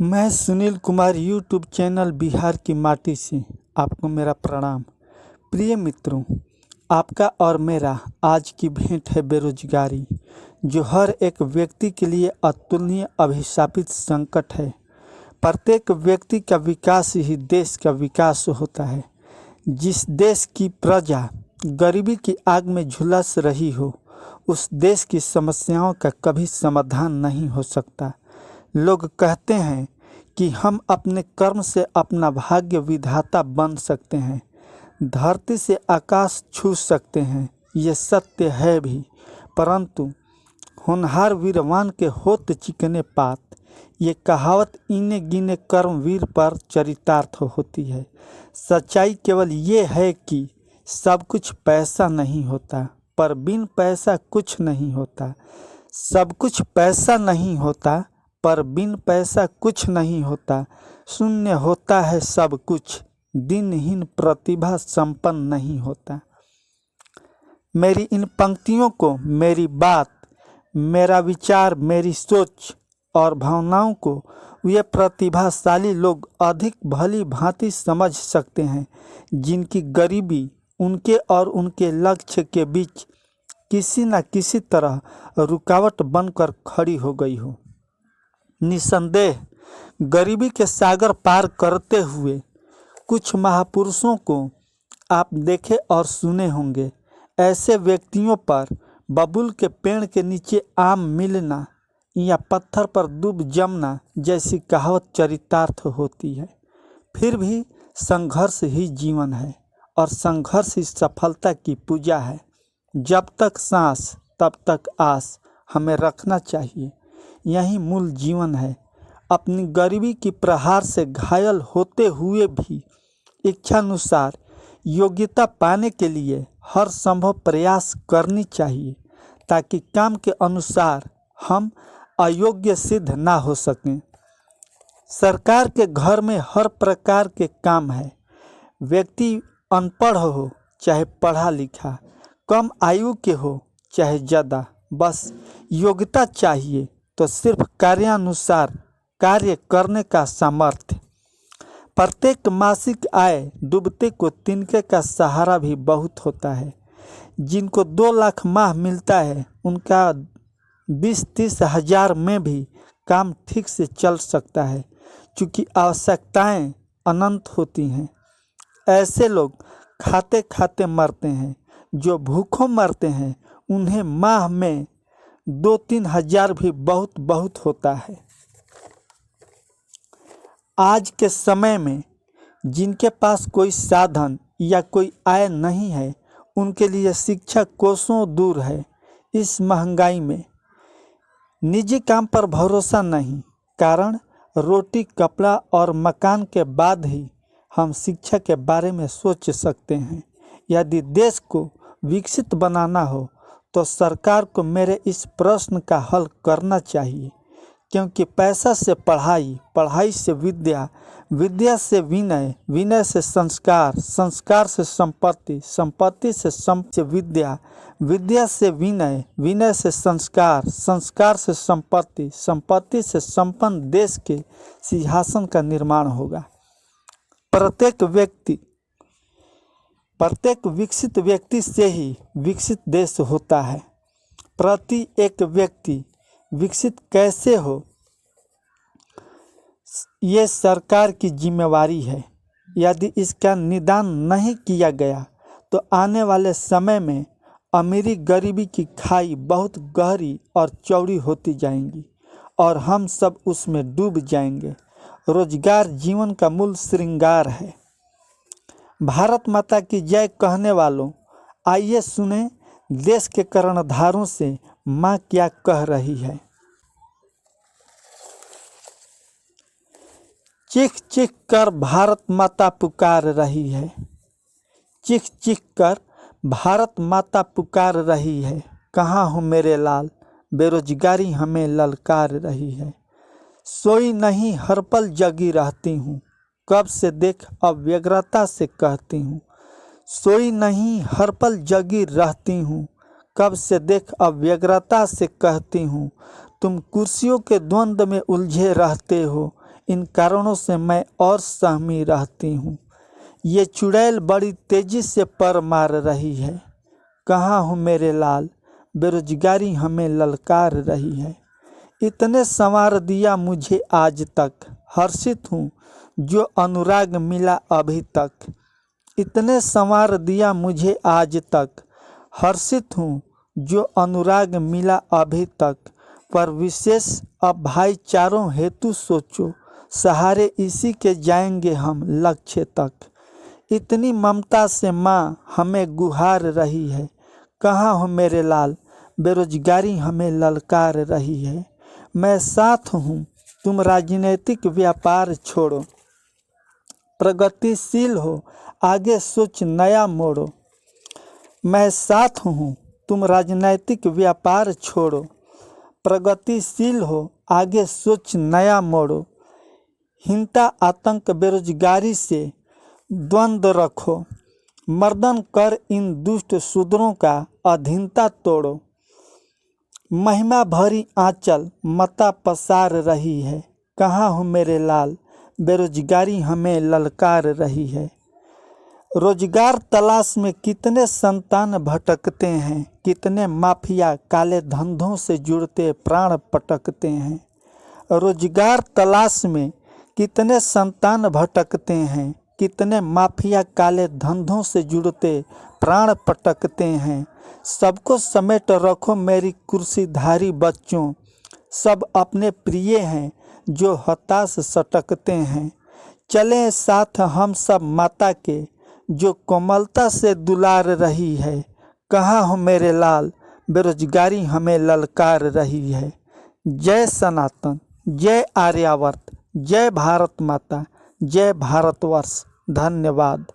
मैं Sunil Kumar YouTube channel Bihar की माटी से आपको मेरा प्रणाम। प्रिय मित्रों, आपका और मेरा आज की भेंट है बेरोजगारी, जो हर एक व्यक्ति के लिए अतुलनीय अभिशापित संकट है। प्रत्येक व्यक्ति का विकास ही देश का विकास होता है। जिस देश की प्रजा गरीबी की आग में झुलस रही हो, उस देश की समस्याओं का कभी समाधान नहीं हो सकता। लोग कहते हैं कि हम अपने कर्म से अपना भाग्य विधाता बन सकते हैं, धरती से आकाश छू सकते हैं। ये सत्य है भी, परंतु होनहार वीरवान के होत चिकने पात, ये कहावत इने गिने कर्मवीर पर चरितार्थ होती है। सच्चाई केवल ये है कि सब कुछ पैसा नहीं होता, पर बिन पैसा कुछ नहीं होता। सब कुछ पैसा नहीं होता, पर बिन पैसा कुछ नहीं होता। शून्य होता है सब कुछ, दिनहीन प्रतिभा संपन्न नहीं होता। मेरी इन पंक्तियों को, मेरी बात, मेरा विचार, मेरी सोच और भावनाओं को वे प्रतिभाशाली लोग अधिक भली भांति समझ सकते हैं, जिनकी गरीबी उनके और उनके लक्ष्य के बीच किसी न किसी तरह रुकावट बनकर खड़ी हो गई हो। निसंदेह गरीबी के सागर पार करते हुए कुछ महापुरुषों को आप देखे और सुने होंगे। ऐसे व्यक्तियों पर बबूल के पेड़ के नीचे आम मिलना या पत्थर पर डूब जमना जैसी कहावत चरितार्थ होती है। फिर भी संघर्ष ही जीवन है और संघर्ष ही सफलता की पूजा है। जब तक सांस तब तक आस हमें रखना चाहिए, यही मूल जीवन है। अपनी गरीबी की प्रहार से घायल होते हुए भी इच्छानुसार योग्यता पाने के लिए हर संभव प्रयास करनी चाहिए, ताकि काम के अनुसार हम अयोग्य सिद्ध ना हो सकें। सरकार के घर में हर प्रकार के काम है। व्यक्ति अनपढ़ हो चाहे पढ़ा लिखा, कम आयु के हो चाहे ज़्यादा, बस योग्यता चाहिए तो सिर्फ कार्यानुसार कार्य करने का सामर्थ्य। प्रत्येक मासिक आय डूबते को तिनके का सहारा भी बहुत होता है। जिनको 2 लाख माह मिलता है, उनका 20-30 हज़ार में भी काम ठीक से चल सकता है, क्योंकि आवश्यकताएं अनंत होती हैं। ऐसे लोग खाते खाते मरते हैं। जो भूखों मरते हैं, उन्हें माह में 2-3 हज़ार भी बहुत बहुत होता है। आज के समय में जिनके पास कोई साधन या कोई आय नहीं है, उनके लिए शिक्षा कोसों दूर है। इस महंगाई में निजी काम पर भरोसा नहीं, कारण रोटी, कपड़ा और मकान के बाद ही हम शिक्षा के बारे में सोच सकते हैं। यदि देश को विकसित बनाना हो तो सरकार को मेरे इस प्रश्न का हल करना चाहिए, क्योंकि पैसा से पढ़ाई, पढ़ाई से विद्या, विद्या से विनय, विनय से संस्कार, संस्कार से संपत्ति, संपत्ति से विद्या, विद्या से विनय, विनय से संस्कार, संस्कार से संपत्ति, संपत्ति से संपन्न देश के सिंहासन का निर्माण होगा। प्रत्येक विकसित व्यक्ति से ही विकसित देश होता है। प्रति एक व्यक्ति विकसित कैसे हो, ये सरकार की जिम्मेवारी है। यदि इसका निदान नहीं किया गया तो आने वाले समय में अमीरी गरीबी की खाई बहुत गहरी और चौड़ी होती जाएंगी और हम सब उसमें डूब जाएंगे। रोजगार जीवन का मूल श्रृंगार है। भारत माता की जय कहने वालों, आइए सुने देश के कर्णधारों से माँ क्या कह रही है। चीख चीख कर भारत माता पुकार रही है। चीख चीख कर भारत माता पुकार रही है। कहाँ हो मेरे लाल, बेरोजगारी हमें ललकार रही है। सोई नहीं हर पल जगी रहती हूँ, कब से देख अब व्यग्रता से कहती हूँ। सोई नहीं हर पल जगी रहती हूँ, कब से देख अब व्यग्रता से कहती हूँ। तुम कुर्सियों के द्वंद्व में उलझे रहते हो, इन कारणों से मैं और सहमी रहती हूँ। ये चुड़ैल बड़ी तेजी से पर मार रही है। कहाँ हो मेरे लाल, बेरोजगारी हमें ललकार रही है। इतने संवार दिया मुझे आज तक, हर्षित हूँ जो अनुराग मिला अभी तक। इतने संवार दिया मुझे आज तक, हर्षित हूँ जो अनुराग मिला अभी तक। पर विशेष अब भाईचारों हेतु सोचो, सहारे इसी के जाएंगे हम लक्ष्य तक। इतनी ममता से माँ हमें गुहार रही है। कहाँ हो मेरे लाल, बेरोजगारी हमें ललकार रही है। मैं साथ हूँ, तुम राजनीतिक व्यापार छोड़ो, प्रगतिशील हो आगे सोच नया मोड़ो। मैं साथ हूँ, तुम राजनीतिक व्यापार छोड़ो, प्रगतिशील हो आगे सोच नया मोड़ो। हिंसा आतंक बेरोजगारी से द्वंद्व रखो, मर्दन कर इन दुष्ट शूद्रों का अधीनता तोड़ो। महिमा भरी आंचल मता पसार रही है। कहाँ हो मेरे लाल, बेरोजगारी हमें ललकार रही है। रोजगार तलाश में कितने संतान भटकते हैं, कितने माफिया काले धंधों से जुड़ते प्राण पटकते हैं। रोजगार तलाश में कितने संतान भटकते हैं, कितने माफिया काले धंधों से जुड़ते प्राण पटकते हैं। सबको समेट रखो मेरी कुर्सीधारी बच्चों, सब अपने प्रिय हैं जो हताश सटकते हैं। चलें साथ हम सब माता के जो कोमलता से दुलार रही है। कहाँ हो मेरे लाल, बेरोजगारी हमें ललकार रही है। जय सनातन, जय आर्यावर्त, जय भारत माता, जय भारतवर्ष। धन्यवाद।